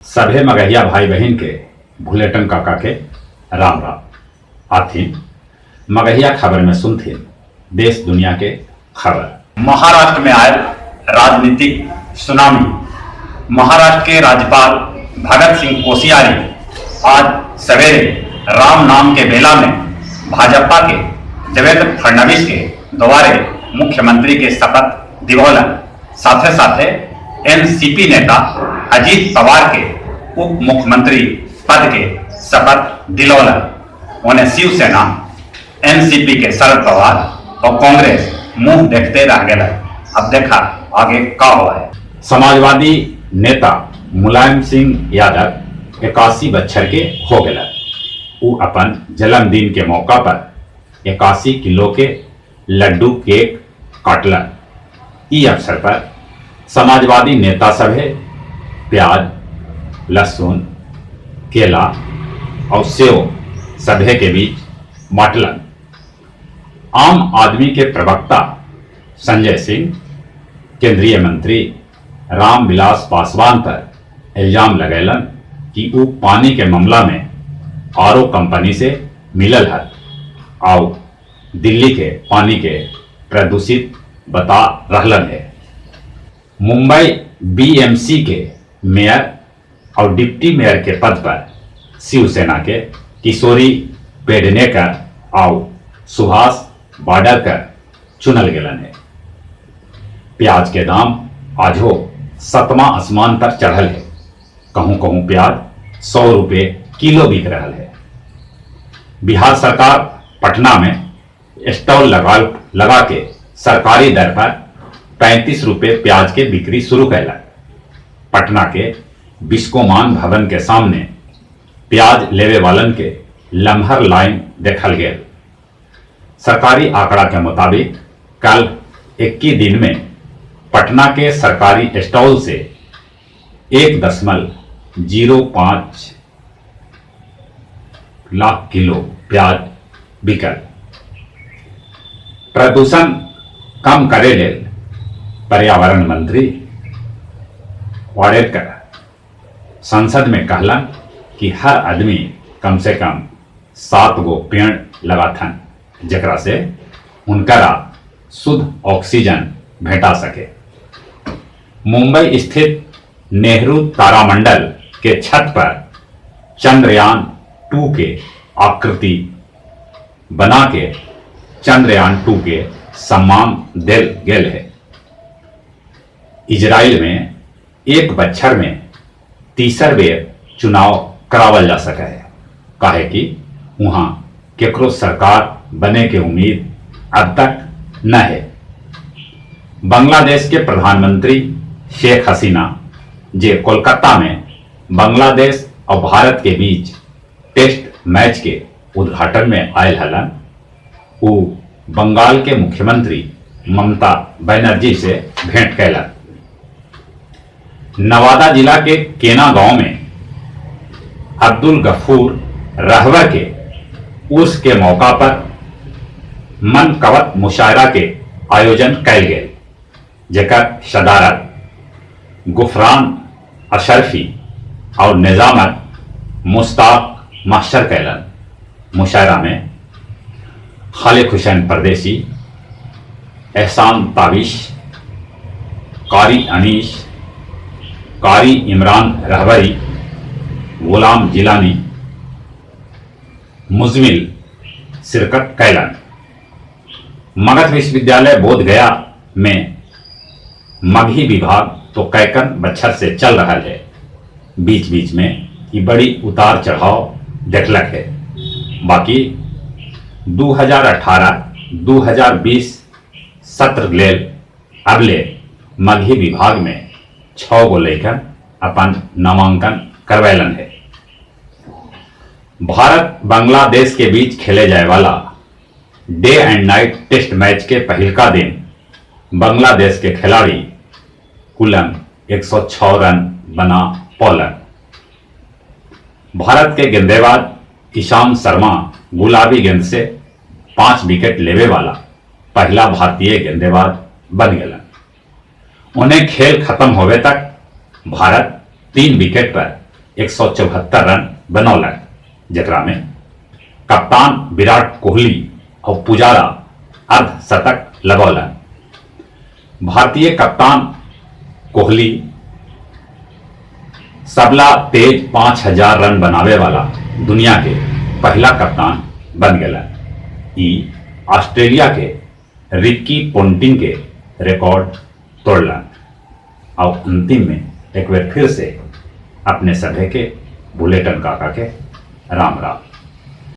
सभे मगहिया भाई बहन के भुलेटन काका के राम राम आथिन मगहिया खबर में सुनथिन देश दुनिया के खबर। महाराष्ट्र में आए राजनीतिक सुनामी। महाराष्ट्र के राज्यपाल भगत सिंह कोश्यारी आज सवेरे राम नाम के बेला में भाजपा के देवेंद्र फडणवीस के द्वारे मुख्यमंत्री के शपथ दिलौलन। साथे साथे एनसीपी नेता अजीत पवार के उप मुख्यमंत्री पद के शपथ दिलौलन। उन्हें शिवसेना, एनसीपी के शरद पवार और कांग्रेस मुंह देखते रह गए। अब देखा आगे क्या हुआ है। समाजवादी नेता मुलायम सिंह यादव 81 बच्चर के हो गए। वो अपन जन्मदिन के मौका पर 81 किलो के लड्डू केक काटलन। ई अवसर पर समाजवादी नेता सभे प्याज, लहसुन, केला और सेव सभे के बीच बांटलन। आम आदमी के प्रवक्ता संजय सिंह केंद्रीय मंत्री रामविलास पासवान पर इल्जाम लगैलन कि वो पानी के मामला में आरओ कंपनी से मिलल है और दिल्ली के पानी के प्रदूषित बता रहलन है। मुंबई बीएमसी के मेयर और डिप्टी मेयर के पद पर शिवसेना के किशोरी पेडनेकर और सुभाष बाडरकर चुनल गेलन है। प्याज के दाम आज हो 7वां आसमान पर चढ़ल है। कहूं कहूं प्याज 100 रुपये किलो बिक रहा है। बिहार सरकार पटना में स्टॉल लगा के सरकारी दर पर 35 रुपये प्याज के बिक्री शुरू कैलक। पटना के बिस्कोमान भवन के सामने प्याज लेवे वालन के लम्हर लाइन देखल गेल। सरकारी आंकड़ा के मुताबिक कल 21 दिन में पटना के सरकारी स्टॉल से 1.05 लाख किलो प्याज बिकल। प्रदूषण कम करे ले पर्यावरण मंत्री वाडेकर संसद में कहलन कि हर आदमी कम से कम 7 गो पेड़ लगाथन, जकरा से उनकरा शुद्ध ऑक्सीजन भेटा सके। मुंबई स्थित नेहरू तारामंडल के छत पर चंद्रयान 2 के आकृति बना के चंद्रयान 2 के सम्मान दिल गेल है। इजराइल में एक बच्छर में 30 बेर चुनाव करावल जा सके है, काहे कि वहां केकरो सरकार बने के उम्मीद अब तक न है। बांग्लादेश के प्रधानमंत्री शेख हसीना जे कोलकाता में बांग्लादेश और भारत के बीच टेस्ट मैच के उद्घाटन में आयल हलन, वो बंगाल के मुख्यमंत्री ममता बनर्जी से भेंट कैलन। नवादा जिला के केना गांव में अब्दुल गफूर रहवर के उर्स के मौका पर मनकवत मुशायरा के आयोजन कैल गेल, जेकर सदारत गुफरान अशरफी और निजामत मुश्ताक मास्टर कैलन। मुशायरा में खालिद हुसैन परदेसी, एहसान ताबिश, कारी अनीश, कारी इमरान रहबरी, गुलाम जिलानी, मुजमिल शिरकत कैलन। मगध विश्वविद्यालय बोध गया में मगही विभाग तो कैकन बच्छर से चल रहा है। बीच बीच में ये बड़ी उतार चढ़ाव देखलक है। बाकी 2018-2020 सत्र लेल अबले मगही विभाग में 6 गो लेकर अपन नामांकन करवैलन है। भारत बांग्लादेश के बीच खेले जाए वाला day and night test match के पहिलका दिन बांग्लादेश के खिलाड़ी कुलन 106 रन बना पौलन। भारत के गेंदबाज ईशांत शर्मा गुलाबी गेंद से 5 विकेट लेवे वाला पहला भारतीय गेंदबाज बन गए। उन्हें खेल खत्म होवे तक भारत 3 विकेट पर 174 रन बनौलक, जकरा में कप्तान विराट कोहली और पुजारा अर्धशतक लगौलन। भारतीय कप्तान कोहली सबला तेज 5000 रन बनावे वाला दुनिया के पहला कप्तान बन गया। ई ऑस्ट्रेलिया के रिक्की पोंटिंग के रिकॉर्ड तोड़लन और अंतिम में एक बार फिर से अपने सभे के बुलेटिन काका के राम राम।